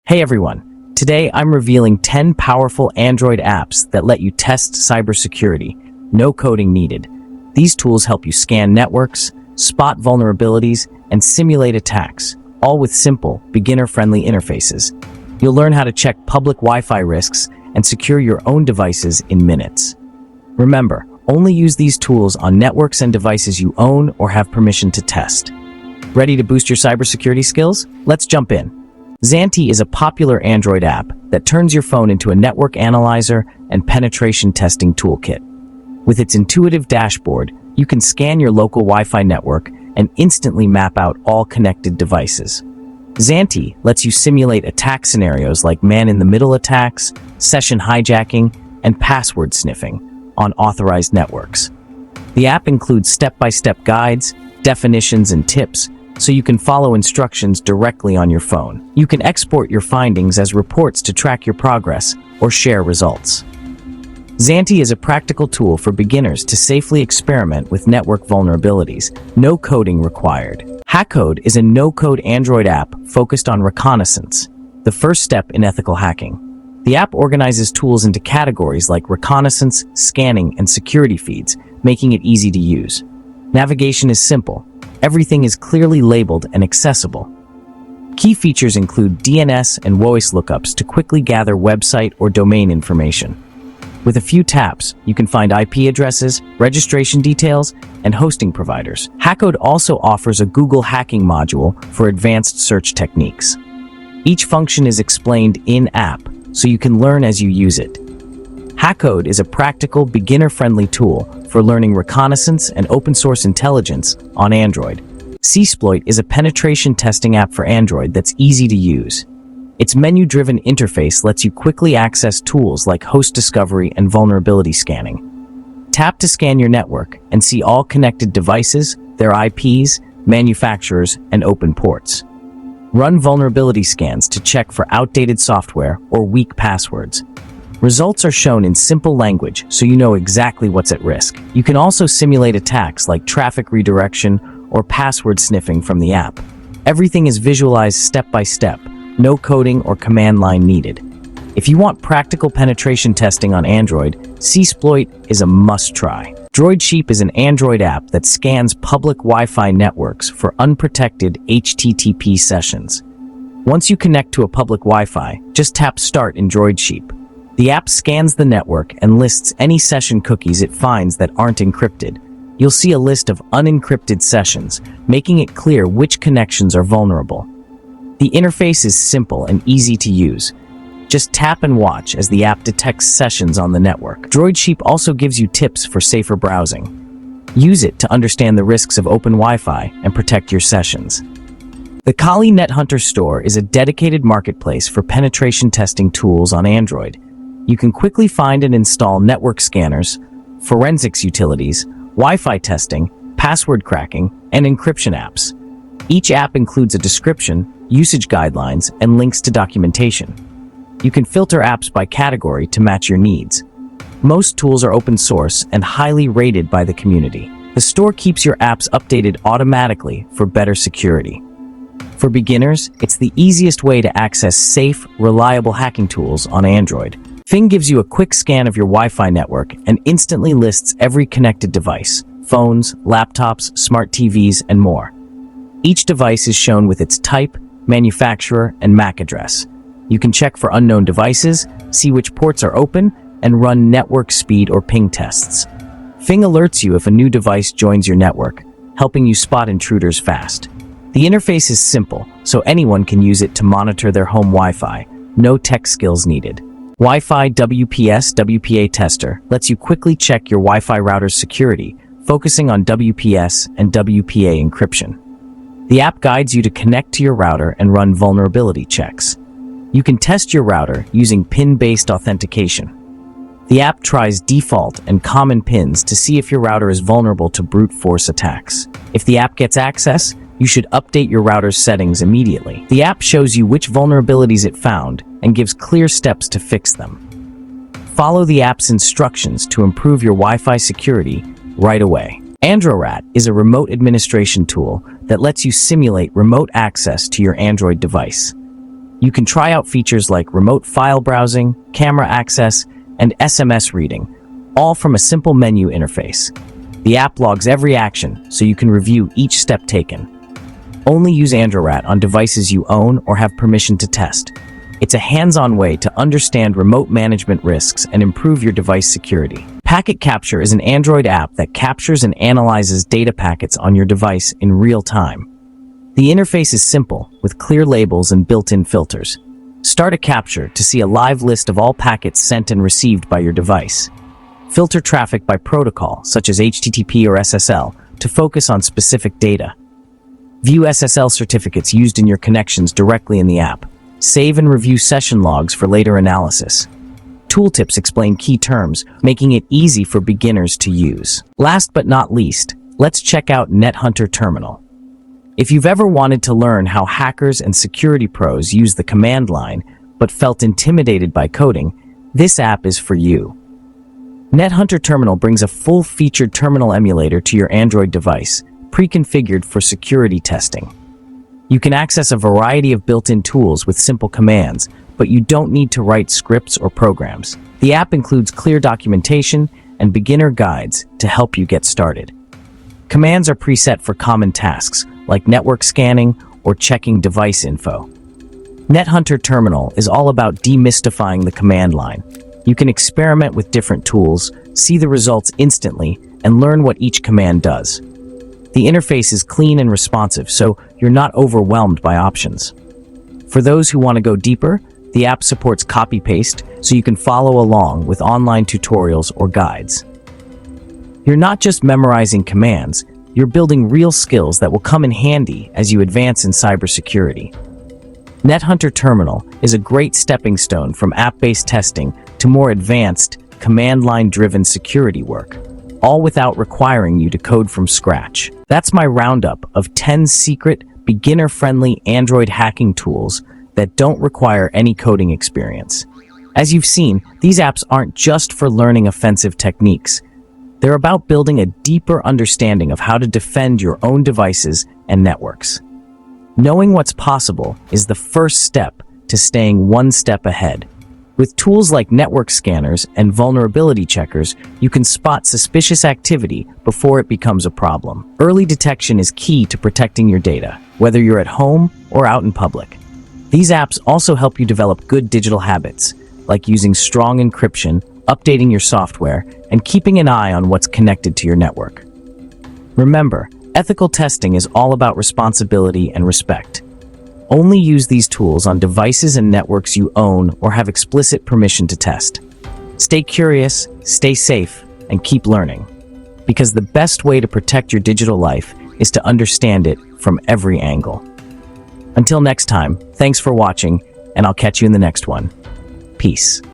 Hey everyone, today I'm revealing 10 powerful Android apps that let you test cybersecurity. No coding needed. These tools help you scan networks, spot vulnerabilities, and simulate attacks, all with simple, beginner-friendly interfaces. You'll learn how to check public Wi-Fi risks and secure your own devices in minutes. Remember, only use these tools on networks and devices you own or have permission to test. Ready to boost your cybersecurity skills? Let's jump in. zANTI is a popular Android app that turns your phone into a network analyzer and penetration testing toolkit. With its intuitive dashboard, you can scan your local Wi-Fi network and instantly map out all connected devices. zANTI lets you simulate attack scenarios like man-in-the-middle attacks, session hijacking, and password sniffing on authorized networks. The app includes step-by-step guides, definitions, and tips, so you can follow instructions directly on your phone. You can export your findings as reports to track your progress or share results. zANTI is a practical tool for beginners to safely experiment with network vulnerabilities. No coding required. Hackode is a no-code Android app focused on reconnaissance, the first step in ethical hacking. The app organizes tools into categories like reconnaissance, scanning, and security feeds, making it easy to use. Navigation is simple. Everything is clearly labeled and accessible. Key features include DNS and voice lookups to quickly gather website or domain information. With a few taps, you can find IP addresses, registration details, and hosting providers. Hackode also offers a Google hacking module for advanced search techniques. Each function is explained in-app, so you can learn as you use it. Hackode is a practical, beginner-friendly tool for learning reconnaissance and open-source intelligence on Android. zANTI is a penetration testing app for Android that's easy to use. Its menu-driven interface lets you quickly access tools like host discovery and vulnerability scanning. Tap to scan your network and see all connected devices, their IPs, manufacturers, and open ports. Run vulnerability scans to check for outdated software or weak passwords. Results are shown in simple language, so you know exactly what's at risk. You can also simulate attacks like traffic redirection or password sniffing from the app. Everything is visualized step by step, no coding or command line needed. If you want practical penetration testing on Android, zANTI is a must-try. DroidSheep is an Android app that scans public Wi-Fi networks for unprotected HTTP sessions. Once you connect to a public Wi-Fi, just tap Start in DroidSheep. The app scans the network and lists any session cookies it finds that aren't encrypted. You'll see a list of unencrypted sessions, making it clear which connections are vulnerable. The interface is simple and easy to use. Just tap and watch as the app detects sessions on the network. DroidSheep also gives you tips for safer browsing. Use it to understand the risks of open Wi-Fi and protect your sessions. The Kali NetHunter store is a dedicated marketplace for penetration testing tools on Android. You can quickly find and install network scanners, forensics utilities, Wi-Fi testing, password cracking, and encryption apps. Each app includes a description, usage guidelines, and links to documentation. You can filter apps by category to match your needs. Most tools are open source and highly rated by the community. The store keeps your apps updated automatically for better security. For beginners, it's the easiest way to access safe, reliable hacking tools on Android. Fing gives you a quick scan of your Wi-Fi network and instantly lists every connected device, phones, laptops, smart TVs, and more. Each device is shown with its type, manufacturer, and MAC address. You can check for unknown devices, see which ports are open, and run network speed or ping tests. Fing alerts you if a new device joins your network, helping you spot intruders fast. The interface is simple, so anyone can use it to monitor their home Wi-Fi. No tech skills needed. Wi-Fi WPA Tester lets you quickly check your Wi-Fi router's security, focusing on WPS and WPA encryption. The app guides you to connect to your router and run vulnerability checks. You can test your router using PIN-based authentication. The app tries default and common PINs to see if your router is vulnerable to brute force attacks. If the app gets access, you should update your router's settings immediately. The app shows you which vulnerabilities it found and gives clear steps to fix them. Follow the app's instructions to improve your Wi-Fi security right away. AndroRat is a remote administration tool that lets you simulate remote access to your Android device. You can try out features like remote file browsing, camera access, and SMS reading, all from a simple menu interface. The app logs every action, so you can review each step taken. Only use AndroRat on devices you own or have permission to test. It's a hands-on way to understand remote management risks and improve your device security. Packet Capture is an Android app that captures and analyzes data packets on your device in real time. The interface is simple, with clear labels and built-in filters. Start a capture to see a live list of all packets sent and received by your device. Filter traffic by protocol, such as HTTP or SSL, to focus on specific data. View SSL certificates used in your connections directly in the app. Save and review session logs for later analysis. Tooltips explain key terms, making it easy for beginners to use. Last but not least, let's check out NetHunter Terminal. If you've ever wanted to learn how hackers and security pros use the command line, but felt intimidated by coding, this app is for you. NetHunter Terminal brings a full-featured terminal emulator to your Android device, pre-configured for security testing. You can access a variety of built-in tools with simple commands, but you don't need to write scripts or programs. The app includes clear documentation and beginner guides to help you get started. Commands are preset for common tasks, like network scanning or checking device info. NetHunter Terminal is all about demystifying the command line. You can experiment with different tools, see the results instantly, and learn what each command does. The interface is clean and responsive, so you're not overwhelmed by options. For those who want to go deeper, the app supports copy-paste, so you can follow along with online tutorials or guides. You're not just memorizing commands, you're building real skills that will come in handy as you advance in cybersecurity. NetHunter Terminal is a great stepping stone from app-based testing to more advanced, command-line-driven security work, all without requiring you to code from scratch. That's my roundup of 10 secret, beginner-friendly Android hacking tools that don't require any coding experience. As you've seen, these apps aren't just for learning offensive techniques. They're about building a deeper understanding of how to defend your own devices and networks. Knowing what's possible is the first step to staying one step ahead. With tools like network scanners and vulnerability checkers, you can spot suspicious activity before it becomes a problem. Early detection is key to protecting your data, whether you're at home or out in public. These apps also help you develop good digital habits, like using strong encryption, updating your software, and keeping an eye on what's connected to your network. Remember, ethical testing is all about responsibility and respect. Only use these tools on devices and networks you own or have explicit permission to test. Stay curious, stay safe, and keep learning. Because the best way to protect your digital life is to understand it from every angle. Until next time, thanks for watching, and I'll catch you in the next one. Peace.